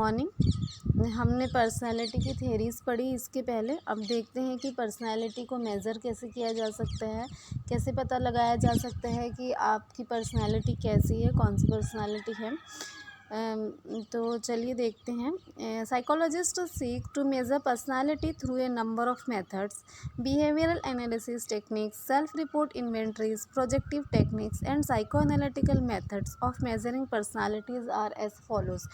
Morning. हमने personality की theories पढ़ी इसके पहले। अब देखते हैं कि पर्सनैलिटी को मेज़र कैसे किया जा सकता है, कैसे पता लगाया जा सकता है कि आपकी पर्सनैलिटी कैसी है, कौन सी पर्सनैलिटी है। तो चलिए देखते हैं। Psychologist seek to measure personality through a number of methods, behavioural analysis techniques, self report inventories, projective techniques and psycho analytical methods of measuring personalities are as follows.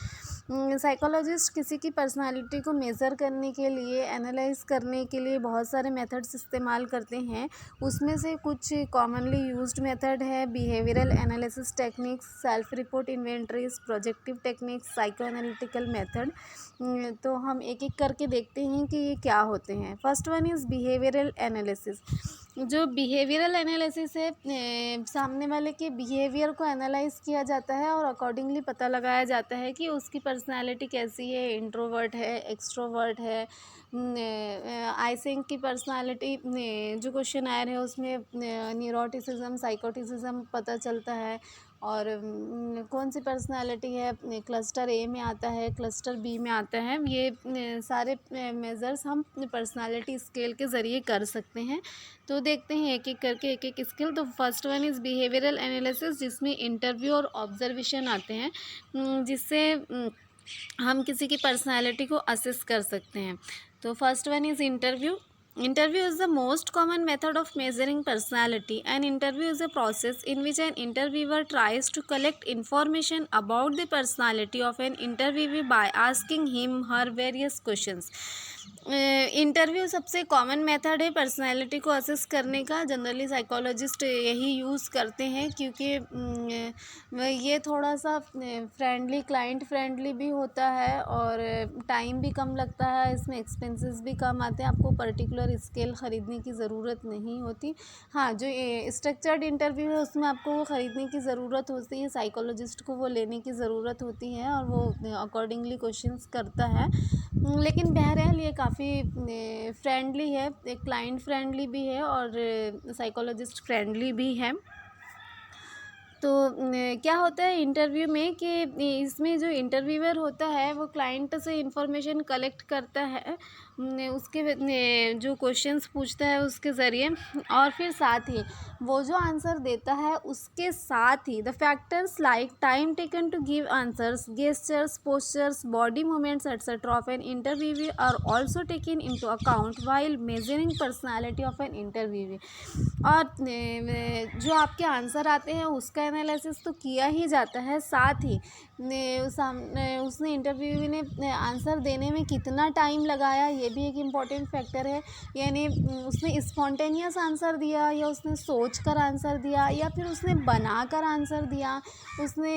Psychologist किसी की पर्सनैलिटी को measure करने के लिए, analyse करने के लिए बहुत सारे मेथड्स इस्तेमाल करते हैं। उसमें से कुछ कॉमनली यूज्ड मेथड है behavioural analysis techniques, self report inventories, projective techniques, psycho analytical method. तो हम एक एक करके देखते हैं कि ये क्या होते हैं। First one is behavioural analysis. जो बिहेवियरल एनालिसिस है, सामने वाले के बिहेवियर को एनालाइज किया जाता है और अकॉर्डिंगली पता लगाया जाता है कि उसकी पर्सनैलिटी कैसी है, इंट्रोवर्ट है, एक्सट्रोवर्ट है। आइसेंक की पर्सनालिटी जो क्वेश्चन आया है उसमें न्यूरोटिसिज्म, साइकोटिसिज्म पता चलता है। और कौन सी पर्सनालिटी है क्लस्टर ए में आता है, क्लस्टर बी में आता है। ये सारे मेज़र्स हम पर्सनालिटी स्केल के ज़रिए कर सकते हैं। तो देखते हैं एक एक करके एक एक स्किल। तो first one is behavioural analysis, जिसमें इंटरव्यू और ऑब्जर्वेशन आते हैं, जिससे हम किसी की पर्सनालिटी को असेस कर सकते हैं। तो first one is interview. Interview is the most common method of measuring personality. An interview is a process in which an interviewer tries to collect information about the personality of an interviewee by asking him her various questions. Interview सबसे common method है personality को assess करने का। Generally psychologist यही use करते हैं क्योंकि ये थोड़ा सा फ्रेंडली, क्लाइंट फ्रेंडली भी होता है और टाइम भी कम लगता है, इसमें एक्सपेंसेस भी कम आते हैं। आपको पर्टिकुलर स्केल ख़रीदने की ज़रूरत नहीं होती। हाँ, जो स्ट्रक्चर्ड इंटरव्यू है उसमें आपको वो ख़रीदने की ज़रूरत होती है, साइकोलॉजिस्ट को वो लेने की ज़रूरत होती है और वो अकॉर्डिंगली क्वेश्चंस करता है। लेकिन बहरहाल ये काफ़ी फ्रेंडली है, एक क्लाइंट फ्रेंडली भी है और साइकोलॉजिस्ट फ्रेंडली भी है। तो क्या होता है इंटरव्यू में कि इसमें जो इंटरव्यूअर होता है वो क्लाइंट से इंफॉर्मेशन कलेक्ट करता है, उसके जो क्वेश्चंस पूछता है उसके ज़रिए, और फिर साथ ही वो जो आंसर देता है उसके साथ ही the factors like time taken to give answers, gestures, postures, body movements etcetera of an interviewee are also taken into account while measuring personality of an interviewee. और जो आपके आंसर आते हैं उसका एनालिसिस तो किया ही जाता है, साथ ही उसने इंटरव्यू ने आंसर देने में कितना टाइम लगाया ये भी एक इम्पॉर्टेंट फैक्टर है। यानी उसने स्पॉन्टेनियस आंसर दिया या उसने सोच कर आंसर दिया या फिर उसने बना कर आंसर दिया। उसने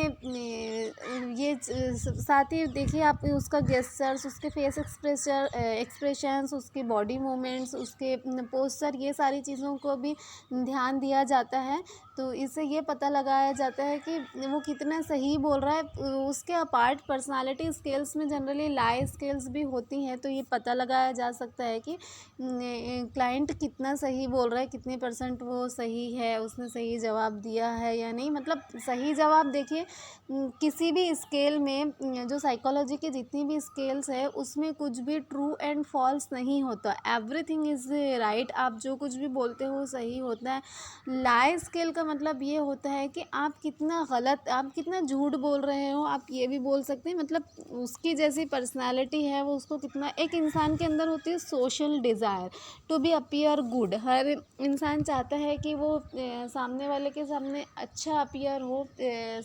ये साथ ही देखिए आप उसका गेस्चर्स, उसके फेस एक्सप्रेशंस, उसके बॉडी मूवमेंट्स, उसके पोस्चर, ये सारी चीज़ों को भी ध्यान दिया जाता है। तो इससे ये पता लगाया जाता है कि वो कितना सही बोल रहा है। उसके अपार्ट पर्सनालिटी स्केल्स में जनरली लाई स्केल्स भी होती हैं, तो ये पता लगाया जा सकता है कि क्लाइंट कितना सही बोल रहा है, कितने % वो सही है, उसने सही जवाब दिया है या नहीं। मतलब सही जवाब देखिए किसी भी स्केल में, जो साइकोलॉजी की जितनी भी स्केल्स है उसमें कुछ भी ट्रू एंड फॉल्स नहीं होता, एवरीथिंग इज़ राइट। आप जो कुछ भी बोलते हो सही होता है। लाई स्केल का मतलब ये होता है कि आप कितना झूठ बोल रहे हो, आप ये भी बोल सकते हैं। मतलब उसकी जैसी पर्सनालिटी है वो, उसको कितना, एक इंसान के अंदर होती है social desire to be appear good. हर इंसान चाहता है कि वो सामने वाले के सामने अच्छा अपीयर हो,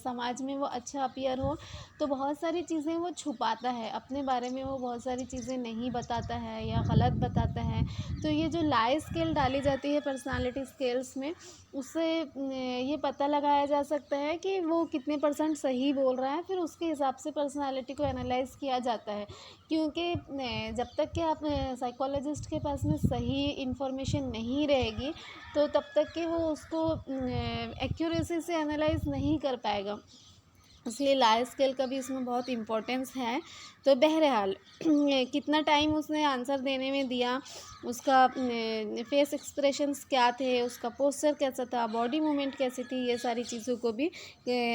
समाज में वो अच्छा अपीयर हो। तो बहुत सारी चीज़ें वो छुपाता है, अपने बारे में वो बहुत सारी चीज़ें नहीं बताता है या गलत बताता है। तो ये जो लाई स्केल डाली जाती है पर्सनालिटी स्केल्स में, उससे ये पता लगाया जा सकता है कि वो कितने % सही बोल रहा है। फिर उसके हिसाब से पर्सनालिटी को एनालाइज किया जाता है, क्योंकि जब तक कि आप साइकोलॉजिस्ट के पास में सही इन्फॉर्मेशन नहीं रहेगी तो तब तक कि वो उसको एक्यूरेसी से एनालाइज नहीं कर पाएगा। इसलिए लाई स्केल का भी इसमें बहुत इम्पोर्टेंस है। तो बहरहाल कितना टाइम उसने आंसर देने में दिया, उसका फेस एक्सप्रेशंस क्या थे, उसका पोस्चर कैसा था, बॉडी मूवमेंट कैसी थी, ये सारी चीज़ों को भी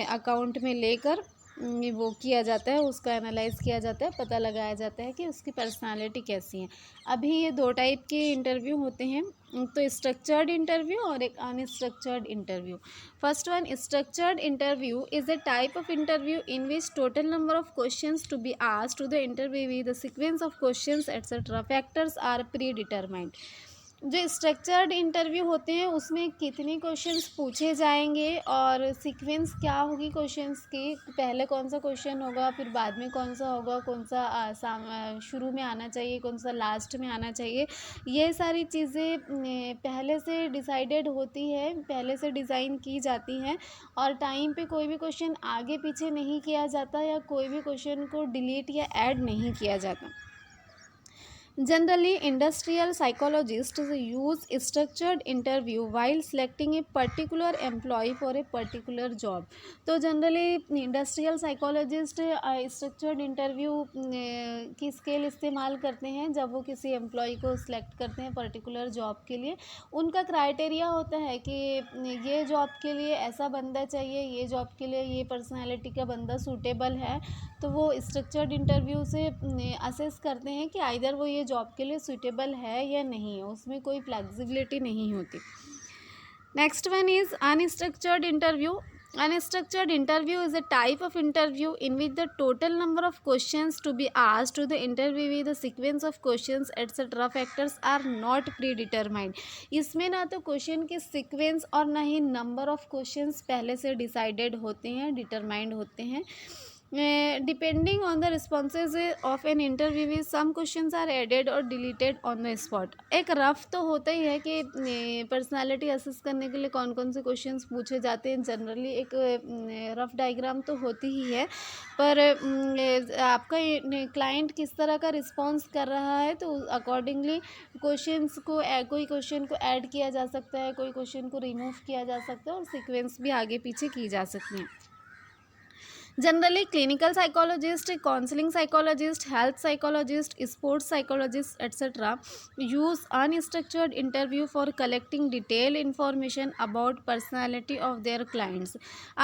अकाउंट में लेकर वो किया जाता है, उसका एनालाइज किया जाता है, पता लगाया जाता है कि उसकी पर्सनालिटी कैसी है। अभी ये 2 टाइप के इंटरव्यू होते हैं, तो स्ट्रक्चर्ड इंटरव्यू और एक unstructured interview. First one, structured interview is a type of interview in which total number of questions to be asked to the interview, the sequence of questions etcetera factors are pre determined. जो structured interview होते हैं उसमें कितने questions पूछे जाएंगे और sequence क्या होगी क्वेश्चंस की, पहले कौन सा क्वेश्चन होगा, फिर बाद में कौन सा होगा, कौन सा शुरू में आना चाहिए, कौन सा लास्ट में आना चाहिए, ये सारी चीज़ें पहले से डिसाइडेड होती है, पहले से डिज़ाइन की जाती हैं और टाइम पे कोई भी क्वेश्चन आगे पीछे नहीं किया जाता या कोई भी क्वेश्चन को डिलीट या ऐड नहीं किया जाता। Generally, industrial psychologists use structured interview while selecting a particular employee for a particular job. तो generally industrial psychologist structured interview की स्केल इस्तेमाल करते हैं जब वो किसी एम्प्लॉय को सिलेक्ट करते हैं पर्टिकुलर जॉब के लिए। उनका क्राइटेरिया होता है कि ये जॉब के लिए ऐसा बंदा चाहिए, ये जॉब के लिए ये पर्सनालिटी का बंदा सूटेबल है, तो वो स्ट्रक्चर्ड इंटरव्यू से असेस करते हैं कि आइदर वो ये जॉब के लिए सूटेबल है या नहीं है, उसमें कोई फ्लेक्सिबिलिटी नहीं होती। Next one is unstructured interview. Unstructured interview is a type of interview in which the total number of questions to be asked to the interviewee, the sequence of questions etc. factors are not predetermined. इसमें ना तो question के sequence और ना ही number of questions पहले से decided होते हैं, डिटरमाइंड होते हैं। Depending on the responses of an interview some questions are added और डिलीटेड ऑन द स्पॉट। एक रफ तो होता ही है कि पर्सनालिटी असेस करने के लिए कौन कौन से क्वेश्चंस पूछे जाते हैं, जनरली एक रफ डायग्राम तो होती ही है, पर आपका क्लाइंट किस तरह का रिस्पॉन्स कर रहा है तो अकॉर्डिंगली क्वेश्चंस को कोई क्वेश्चन को ऐड किया जा सकता है, कोई क्वेश्चन को रिमूव किया जा सकता है और सीक्वेंस भी आगे पीछे की जा सकती हैं। Generally, clinical psychologist, counseling psychologist, health psychologist, sports psychologist, etc. use unstructured interview for collecting detailed information about personality of their clients.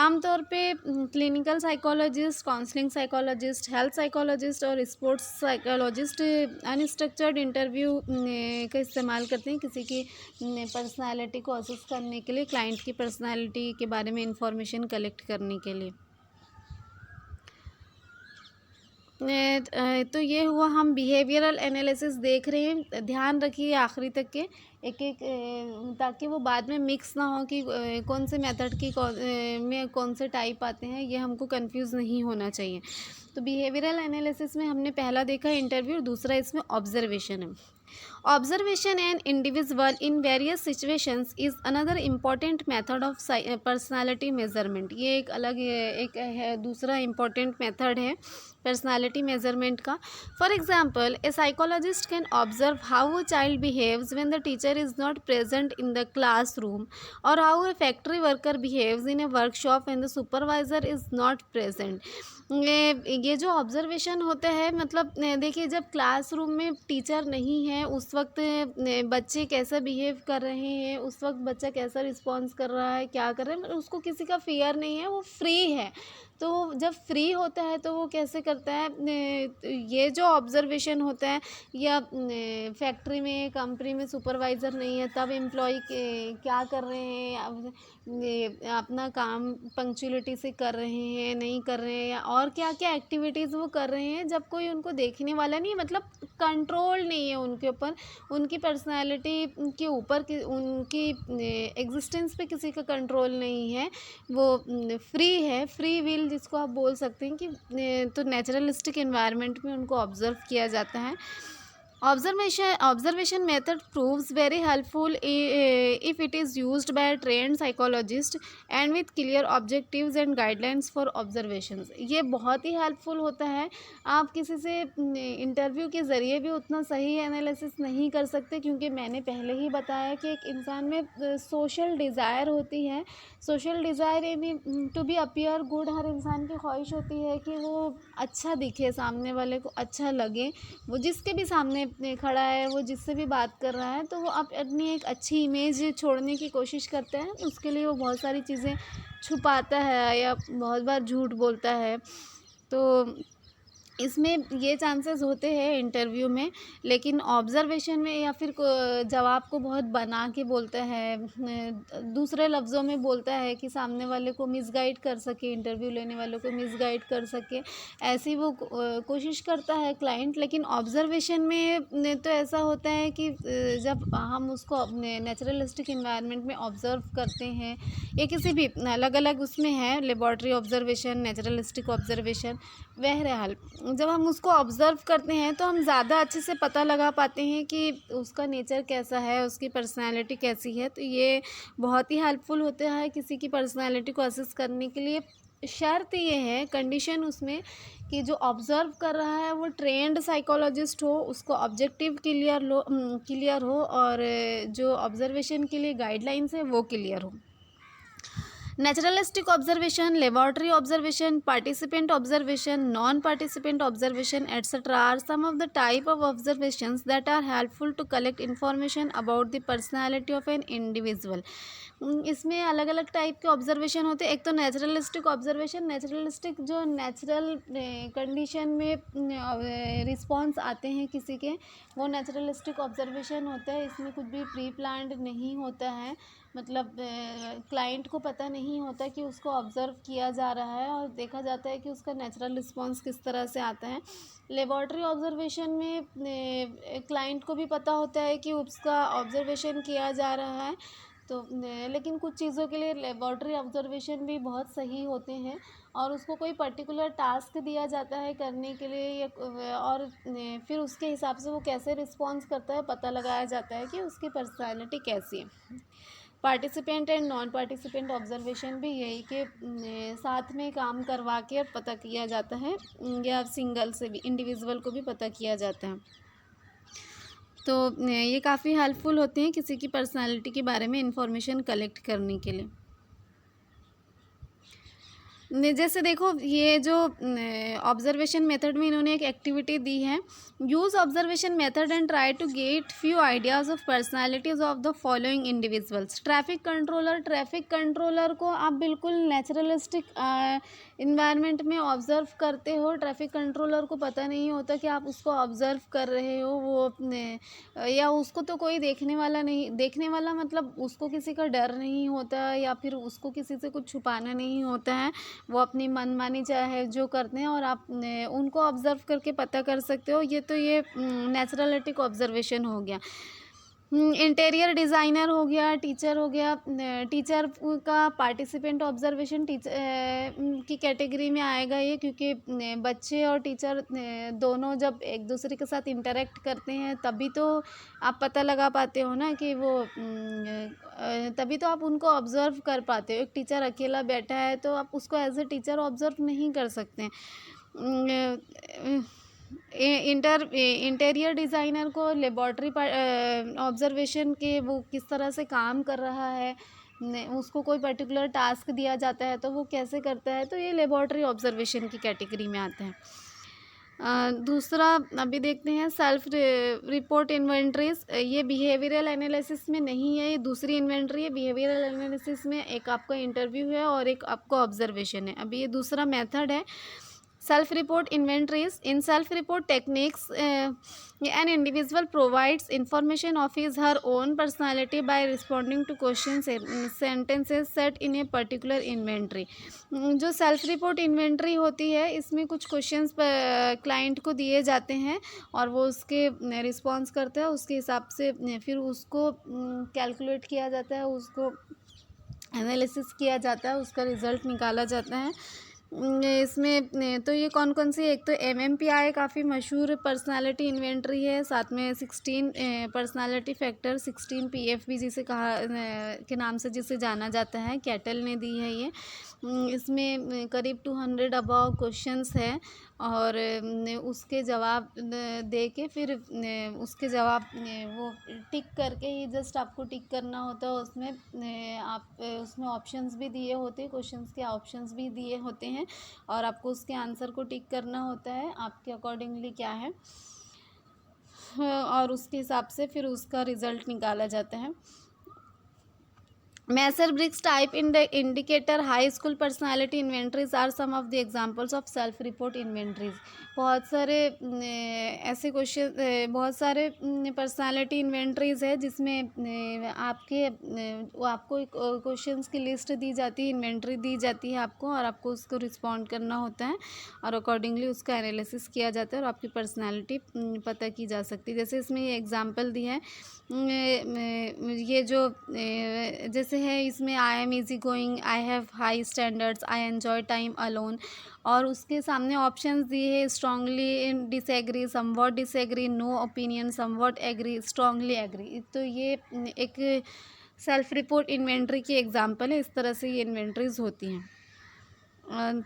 आमतौर पे clinical psychologist, counselling psychologist, health psychologist और स्पोर्ट्स साइकोलॉजिस्ट अनस्ट्रक्चर्ड इंटरव्यू का इस्तेमाल करते हैं किसी की personality को असेस करने के लिए, क्लाइंट की पर्सनालिटी के बारे में इंफॉर्मेशन कलेक्ट करने के लिए। तो ये हुआ, हम बिहेवियरल एनालिसिस देख रहे हैं, ध्यान रखिए आखिरी तक के एक एक, ताकि वो बाद में मिक्स ना हो कि कौन से मेथड की में कौन से टाइप आते हैं, ये हमको कंफ्यूज नहीं होना चाहिए। तो बिहेवियरल एनालिसिस में हमने पहला देखा इंटरव्यू और दूसरा इसमें ऑब्जर्वेशन है। Observation an individual in various situations is another important method of personality measurement. ये एक अलग एक है, दूसरा important method है personality measurement का. For example, a psychologist can observe how a child behaves when the teacher is not present in the classroom, or how a factory worker behaves in a workshop when the supervisor is not present. ये जो observation होता है, मतलब देखिए जब classroom में teacher नहीं है उस वक्त बच्चे कैसा बिहेव कर रहे हैं, उस वक्त बच्चा कैसा रिस्पॉन्स कर रहा है, क्या कर रहा है, उसको किसी का फियर नहीं है, वो फ्री है। तो जब फ्री होता है तो वो कैसे करता है, ये जो ऑब्जर्वेशन होता है, या फैक्ट्री में कंपनी में सुपरवाइज़र नहीं है तब एम्प्लॉय क्या कर रहे हैं, अपना काम पंक्चुअलिटी से कर रहे हैं नहीं कर रहे हैं, और क्या क्या एक्टिविटीज़ वो कर रहे हैं जब कोई उनको देखने वाला नहीं, मतलब कंट्रोल नहीं है उनके ऊपर, उनकी पर्सनालिटी के ऊपर उनकी एग्जिस्टेंस पे किसी का कंट्रोल नहीं है, वो फ्री है, फ्री विल जिसको आप बोल सकते हैं कि तो नेचुरलिस्टिक एनवायरनमेंट में उनको ऑब्जर्व किया जाता है। Observation method proves very helpful if it is used by a trained psychologist and with clear objectives and guidelines for observations. ये बहुत ही हेल्पफुल होता है। आप किसी से इंटरव्यू के ज़रिए भी उतना सही एनालिसिस नहीं कर सकते, क्योंकि मैंने पहले ही बताया कि एक इंसान में सोशल डिज़ायर होती है, social desire to be appear good. हर इंसान की ख्वाहिश होती है कि वो अच्छा दिखे, सामने वाले को अच्छा लगे, वो जिसके भी सामने खड़ा है, वो जिससे भी बात कर रहा है, तो वो अपनी एक अच्छी इमेज छोड़ने की कोशिश करता है। उसके लिए वो बहुत सारी चीज़ें छुपाता है या बहुत बार झूठ बोलता है। तो इसमें ये चांसेस होते हैं इंटरव्यू में, लेकिन ऑब्ज़र्वेशन में या फिर जवाब को बहुत बना के बोलता है, दूसरे लफ्ज़ों में बोलता है कि सामने वाले को मिसगाइड कर सके, इंटरव्यू लेने वालों को मिसगाइड कर सके, ऐसी वो कोशिश करता है क्लाइंट। लेकिन ऑब्ज़र्वेशन में तो ऐसा होता है कि जब हम उसको अपने नेचुरलिस्टिक इन्वायरमेंट में ऑब्ज़र्व करते हैं, या किसी भी अलग अलग उसमें है, लेबॉर्ट्री ऑब्ज़र्वेशन, नेचुरलिस्टिक ऑब्ज़र्वेशन, बहरहाल जब हम उसको ऑब्ज़र्व करते हैं तो हम ज़्यादा अच्छे से पता लगा पाते हैं कि उसका नेचर कैसा है, उसकी पर्सनैलिटी कैसी है। तो ये बहुत ही हेल्पफुल होता है किसी की पर्सनैलिटी को असेस करने के लिए। शर्त ये है, कंडीशन उसमें, कि जो ऑब्ज़र्व कर रहा है वो ट्रेंड साइकोलॉजिस्ट हो, उसको ऑब्जेक्टिव क्लियर हो, और जो ऑब्ज़र्वेशन के लिए गाइडलाइंस है वो क्लियर हो। Naturalistic observation, laboratory observation, participant observation, non-participant observation, etc. are some of the type of observations that are helpful to collect information about the personality of an individual. इसमें अलग अलग type के observation होते हैं। एक तो naturalistic observation, naturalistic जो natural condition में रिस्पॉन्स आते हैं किसी के, वो नेचुरलिस्टिक ऑब्जर्वेशन होता है। इसमें कुछ भी प्री प्लान्ड नहीं होता है, मतलब क्लाइंट को पता नहीं होता कि उसको ऑब्ज़र्व किया जा रहा है, और देखा जाता है कि उसका नेचुरल रिस्पॉन्स किस तरह से आता है। लेबॉर्ट्री ऑब्जर्वेशन में क्लाइंट को भी पता होता है कि उसका ऑब्जर्वेशन किया जा रहा है। तो लेकिन कुछ चीज़ों के लिए लेबॉर्ट्री ऑब्जर्वेशन भी बहुत सही होते हैं, और उसको कोई पर्टिकुलर टास्क दिया जाता है करने के लिए, या और फिर उसके हिसाब से वो कैसे रिस्पॉन्स करता है पता लगाया जाता है कि उसकी पर्सनैलिटी कैसी है। Participant and non participant observation भी यही कि साथ में काम करवा के पता किया जाता है, या सिंगल से भी, इंडिविजुअल को भी पता किया जाता है। तो ये काफ़ी हेल्पफुल होते हैं किसी की पर्सनालिटी के बारे में इंफॉर्मेशन कलेक्ट करने के लिए। जैसे देखो, ये जो ऑब्जर्वेशन मेथड में इन्होंने एक एक्टिविटी दी है, use observation method and try to get few ideas of personalities of the following individuals. Traffic controller को आप बिल्कुल नेचुरलिस्टिक इन्वायरमेंट में ऑब्ज़र्व करते हो। ट्रैफिक कंट्रोलर को पता नहीं होता कि आप उसको ऑब्ज़र्व कर रहे हो, वो अपने या उसको तो कोई देखने वाला मतलब उसको किसी का डर नहीं होता, या फिर उसको किसी से कुछ छुपाना नहीं होता है। वो अपनी मनमानी चाहे जो करते हैं, और आप उनको ऑब्ज़र्व करके पता कर सकते हो। ये नेचुरलिस्टिक ऑब्ज़र्वेशन हो गया। इंटीरियर डिज़ाइनर हो गया, टीचर हो गया। टीचर का पार्टिसिपेंट ऑब्जर्वेशन की कैटेगरी में आएगा ये, क्योंकि बच्चे और टीचर दोनों जब एक दूसरे के साथ इंटरेक्ट करते हैं तभी तो आप पता लगा पाते हो ना कि वो तभी तो आप उनको ऑब्ज़र्व कर पाते हो। एक टीचर अकेला बैठा है तो आप उसको एज ए टीचर ऑब्ज़र्व नहीं कर सकते। इंटीरियर डिज़ाइनर को लेबॉर्ट्री ऑब्जर्वेशन के वो किस तरह से काम कर रहा है, उसको कोई पर्टिकुलर टास्क दिया जाता है तो वो कैसे करता है, तो ये लेबॉर्ट्री ऑब्जर्वेशन की कैटेगरी में आते हैं। दूसरा अभी देखते हैं सेल्फ रिपोर्ट इन्वेंट्रीज। ये बिहेवियरल एनालिसिस में नहीं है, ये दूसरी इन्वेंट्री है। बिहेवियरल एनालिसिस में एक आपका इंटरव्यू है और एक आपका ऑब्जर्वेशन है। अभी ये दूसरा मेथड है self report inventories. In self report techniques an individual provides information of his her own personality by responding to questions sentences set in a particular inventory। जो सेल्फ रिपोर्ट इन्वेंट्री होती है इसमें कुछ क्वेश्चंस क्लाइंट को दिए जाते हैं और वो उसके रिस्पॉन्स करता है, उसके हिसाब से फिर उसको कैलकुलेट किया जाता है, उसको एनालिसिस किया जाता है, उसका रिज़ल्ट निकाला जाता है। इसमें तो ये कौन कौन सी, एक तो MMPI काफ़ी मशहूर पर्सनालिटी इन्वेंट्री है, साथ में 16 पर्सनालिटी फैक्टर, 16 PFB जिसे कहा के नाम से जिसे जाना जाता है, कैटल ने दी है ये। इसमें करीब 200 अबाव क्वेश्चंस हैं और उसके जवाब दे के फिर उसके जवाब वो टिक करके ही जस्ट आपको टिक करना होता है। उसमें आप उसमें ऑप्शंस भी दिए होते हैं, क्वेश्चंस के ऑप्शंस भी दिए होते हैं और आपको उसके आंसर को टिक करना होता है आपके अकॉर्डिंगली क्या है। और उसके हिसाब से फिर उसका रिज़ल्ट निकाला जाता है। मैसर Briggs type indicator high school personality inventories are some of the examples of self report inventories. बहुत सारे ऐसे क्वेश्चन, बहुत सारे पर्सनालिटी इन्वेंट्रीज है जिसमें आपको एक क्वेश्चंस की लिस्ट दी जाती है, इन्वेंट्री दी जाती है आपको, और आपको उसको रिस्पॉन्ड करना होता है और अकॉर्डिंगली उसका एनालिसिस किया जाता है और आपकी पर्सनालिटी पता की जा सकती है। जैसे इसमें ये एग्जांपल दी है, ये जो जैसे है इसमें I am easy going, I have high standards, I enjoy time alone, और उसके सामने ऑप्शंस दिए है strongly disagree, somewhat disagree, no opinion, somewhat agree, strongly agree. तो ये एक सेल्फ रिपोर्ट इन्वेंट्री की एग्जांपल है। इस तरह से ये इन्वेंट्रीज होती हैं।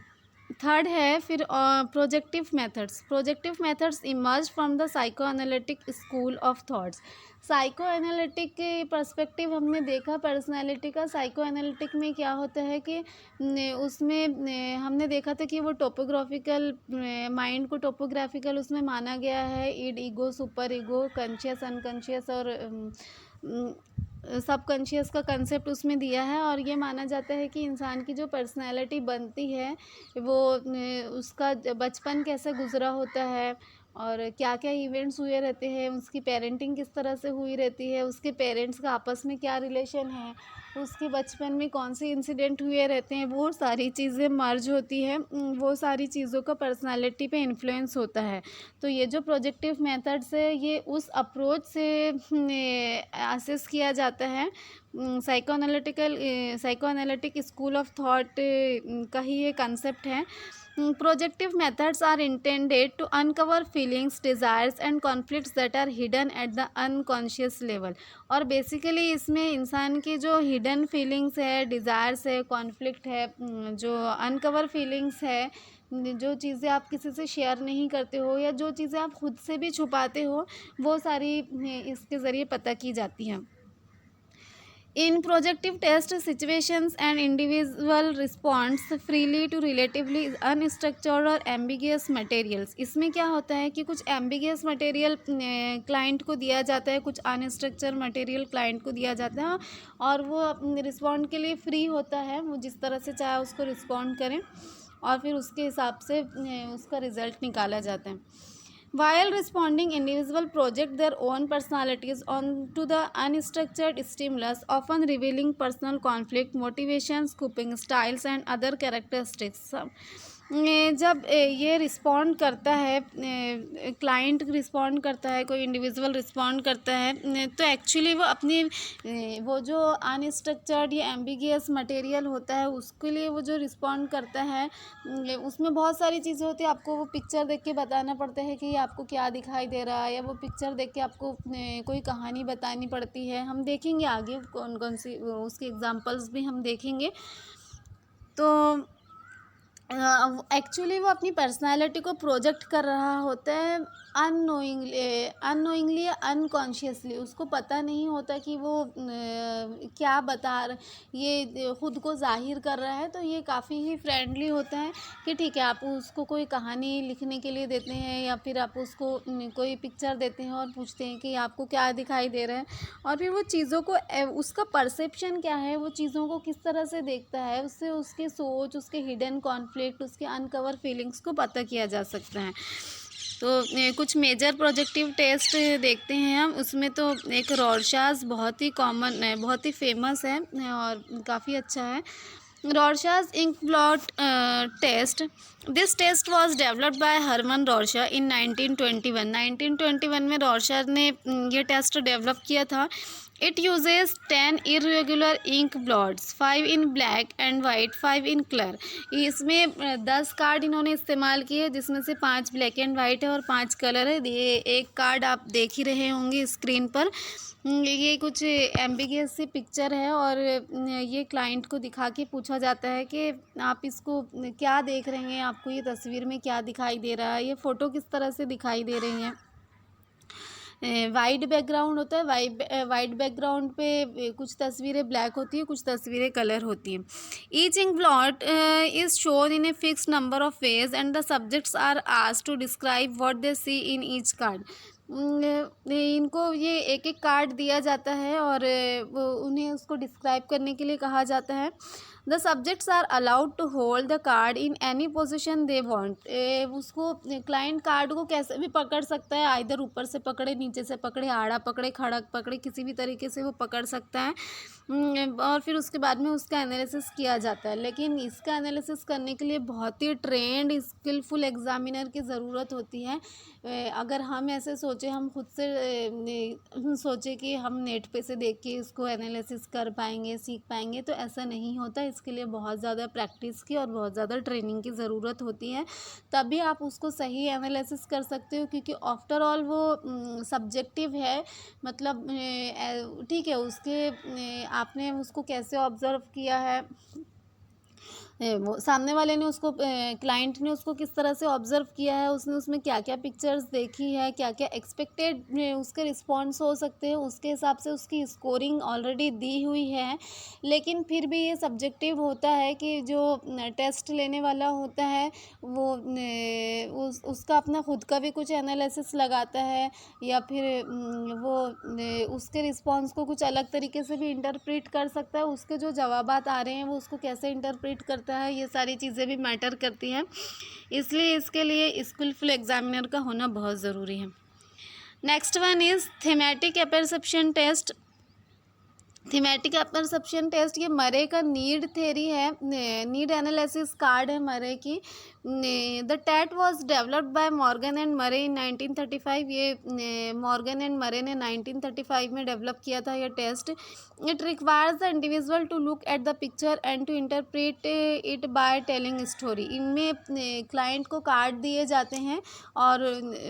थर्ड है फिर projective methods. Projective methods emerge from the psycho analytic school of thoughts. Psycho analytic के पर्सपेक्टिव हमने देखा पर्सनालिटी का। साइको एनालिटिक में क्या होता है कि उसमें हमने देखा था कि वो टोपोग्राफिकल, माइंड को टोपोग्राफिकल उसमें माना गया है। Id, ego, super ego, conscious, unconscious और सब कॉन्शियस का कंसेप्ट उसमें दिया है। और ये माना जाता है कि इंसान की जो पर्सनैलिटी बनती है वो उसका बचपन कैसे गुजरा होता है और क्या क्या इवेंट्स हुए रहते हैं, उसकी पेरेंटिंग किस तरह से हुई रहती है, उसके पेरेंट्स का आपस में क्या रिलेशन है, उसके बचपन में कौन से इंसिडेंट हुए रहते हैं, वो सारी चीज़ें मर्ज होती है। वो सारी चीज़ों का पर्सनालिटी पे इन्फ्लुएंस होता है। तो ये जो प्रोजेक्टिव मेथड्स है ये उस अप्रोच से असेस किया जाता है। Psycho analytic school of thought का ही ये कंसेप्ट है। Projective methods are intended to uncover feelings, desires and conflicts that are hidden at the unconscious level. और बेसिकली इसमें इंसान की जो हिडन फीलिंग्स है, डिज़ायर्स है, कॉन्फ्लिक्ट है, जो अनकवर फीलिंग्स है, जो चीज़ें आप किसी से शेयर नहीं करते हो या जो चीज़ें आप खुद से भी छुपाते हो, वो सारी इसके ज़रिए पता की जाती हैं। In projective test situations, an individual responds freely to relatively unstructured और ambiguous materials। इसमें क्या होता है कि कुछ ambiguous material क्लाइंट को दिया जाता है, कुछ अनस्ट्रक्चर मटेरियल क्लाइंट को दिया जाता है और वो रिस्पॉन्ड के लिए फ्री होता है। वो जिस तरह से चाहे उसको रिस्पॉन्ड करें और फिर उसके हिसाब से उसका रिज़ल्ट निकाला जाता है। While responding, individuals project their own personalities onto the unstructured stimulus, often revealing personal conflict, motivations, coping styles, and other characteristics. जब ये रिस्पॉन्ड करता है, क्लाइंट रिस्पॉन्ड करता है, कोई इंडिविजुअल रिस्पॉन्ड करता है, तो एक्चुअली वो अपनी वो जो अनस्ट्रक्चर्ड या एम्बिगियस मटेरियल होता है उसके लिए वो जो रिस्पॉन्ड करता है उसमें बहुत सारी चीज़ें होती है। आपको वो पिक्चर देख के बताना पड़ता है कि आपको क्या दिखाई दे रहा है, या वो पिक्चर देख के आपको कोई कहानी बतानी पड़ती है। हम देखेंगे आगे कौन कौन सी उसके एग्जांपल्स भी हम देखेंगे। तो एक्चुअली वो अपनी पर्सनालिटी को प्रोजेक्ट कर रहा होता है अननोइंगली या अनकॉन्शियसली। उसको पता नहीं होता कि वो क्या ये ख़ुद को ज़ाहिर कर रहा है। तो ये काफ़ी ही फ्रेंडली होता है कि ठीक है, आप उसको कोई कहानी लिखने के लिए देते हैं या फिर आप उसको कोई पिक्चर देते हैं और पूछते हैं कि आपको क्या दिखाई दे रहा है, और फिर वो चीज़ों को उसका परसेप्शन क्या है, वो चीज़ों को किस तरह से देखता है, उससे उसकी सोच, उसके हिडन कॉन्फ्लिक्ट, उसके अनकवर फीलिंग्स को पता किया जा सकता है। तो कुछ मेजर प्रोजेक्टिव टेस्ट देखते हैं हम। उसमें तो एक रॉर्शास बहुत ही कॉमन है, बहुत ही फेमस है और काफ़ी अच्छा है। Rorschach's ink blot test. This test was developed by Herman Rorschach in 1921. 1921 में रॉर्शा ने ये टेस्ट डेवलप किया था। It uses 10 irregular ink blots, 5 in black and white, 5 in color. इसमें 10 कार्ड इन्होंने इस्तेमाल किए जिसमें से 5 ब्लैक एंड वाइट है और 5 कलर है। ये एक कार्ड आप देख ही रहे होंगे स्क्रीन पर। ये कुछ एम्बिगियस सी पिक्चर है और ये क्लाइंट को दिखा के पूछा जाता है कि आप इसको क्या देख रहे हैं, आपको ये तस्वीर में क्या दिखाई दे रहा है, ये फ़ोटो किस तरह से दिखाई दे रही हैं। वाइट बैकग्राउंड होता है, वाइट बैकग्राउंड पे कुछ तस्वीरें ब्लैक होती है, कुछ तस्वीरें कलर होती हैं। Each ink blot is shown in a fixed number of ways and the subjects are asked to describe what they see in each card. इनको ये एक एक कार्ड दिया जाता है और वो उन्हें उसको डिस्क्राइब करने के लिए कहा जाता है। The subjects are allowed to hold the card in any position they want. उसको क्लाइंट कार्ड को कैसे भी पकड़ सकता है, आइदर ऊपर से पकड़े, नीचे से पकड़े, आड़ा पकड़े, खड़ा पकड़े, किसी भी तरीके से वो पकड़ सकता है। और फिर उसके बाद में उसका एनालिसिस किया जाता है। लेकिन इसका एनालिसिस करने के लिए बहुत ही ट्रेंड स्किलफुल एग्जामिनर की ज़रूरत होती है। अगर हम ऐसे सोचें, हम खुद से सोचें कि हम नेट पे से देख के इसको एनालिसिस कर पाएंगे, सीख पाएंगे, तो ऐसा नहीं होता। इसके लिए बहुत ज़्यादा प्रैक्टिस की और बहुत ज़्यादा ट्रेनिंग की ज़रूरत होती है, तभी आप उसको सही एनालिसिस कर सकते हो। क्योंकि आफ्टर ऑल वो सब्जेक्टिव है, मतलब ठीक है, उसके आपने उसको कैसे ऑब्ज़र्व किया है, वो सामने वाले ने उसको, क्लाइंट ने उसको किस तरह से ऑब्ज़र्व किया है, उसने उसमें क्या क्या पिक्चर्स देखी है, क्या क्या एक्सपेक्टेड उसके रिस्पॉन्स हो सकते हैं, उसके हिसाब से उसकी स्कोरिंग ऑलरेडी दी हुई है। लेकिन फिर भी ये सब्जेक्टिव होता है कि जो टेस्ट लेने वाला होता है वो उसका अपना खुद का भी कुछ एनालिसिस लगाता है, या फिर वो उसके रिस्पॉन्स को कुछ अलग तरीके से भी इंटरप्रेट कर सकता है। उसके जो जवाबात आ रहे हैं वो उसको कैसे इंटरप्रेट करता है, ये सारी चीज़ें भी मैटर करती हैं। इसलिए इसके लिए स्किलफुल एग्जामिनर का होना बहुत ज़रूरी है। Next one is thematic apperception test. Thematic perception test ये मरे का नीड थेरी है, नीड एनालिसिस कार्ड है मरे की। The TAT was developed by Morgan and Murray in 1935। ये मॉर्गन एंड मरे ने 1935 में डेवलप किया था ये test. It requires the individual to look at the picture and to interpret it by telling story. इनमें क्लाइंट को कार्ड दिए जाते हैं और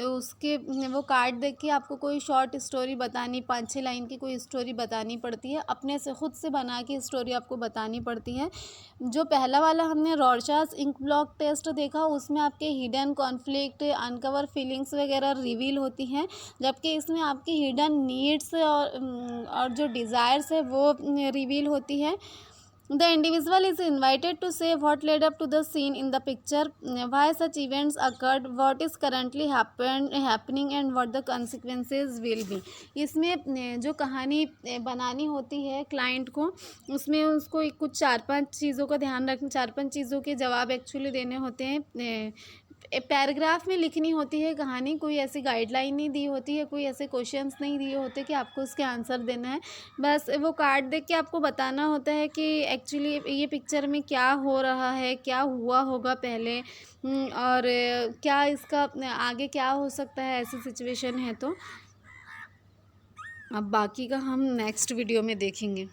उसके वो कार्ड देख के आपको कोई शॉर्ट स्टोरी बतानी, 5-6 लाइन की कोई स्टोरी बतानी पड़ती है, अपने से खुद से बना के स्टोरी आपको बतानी पड़ती है। जो पहला वाला हमने रॉर्शच इंक ब्लॉक टेस्ट देखा, उसमें आपके हिडन कॉन्फ्लिक्ट, अनकवर फीलिंग्स वगैरह रिवील होती हैं, जबकि इसमें आपकी हिडन नीड्स और जो डिज़ायर्स है वो रिवील होती है। The individual is invited to say what led up to the scene in the picture, why such events occurred, what is currently happening and what the consequences will be। इसमें जो कहानी बनानी होती है क्लाइंट को, उसमें उसको कुछ 4-5 चीज़ों का ध्यान रखना, 4-5 चीज़ों के जवाब एक्चुअली देने होते हैं। पैराग्राफ में लिखनी होती है कहानी, कोई ऐसी गाइडलाइन नहीं दी होती है, कोई ऐसे क्वेश्चंस नहीं दिए होते कि आपको उसके आंसर देना है। बस वो कार्ड देख के आपको बताना होता है कि एक्चुअली ये पिक्चर में क्या हो रहा है, क्या हुआ होगा पहले, और क्या इसका आगे क्या हो सकता है, ऐसी सिचुएशन है तो। अब बाकी का हम नेक्स्ट वीडियो में देखेंगे।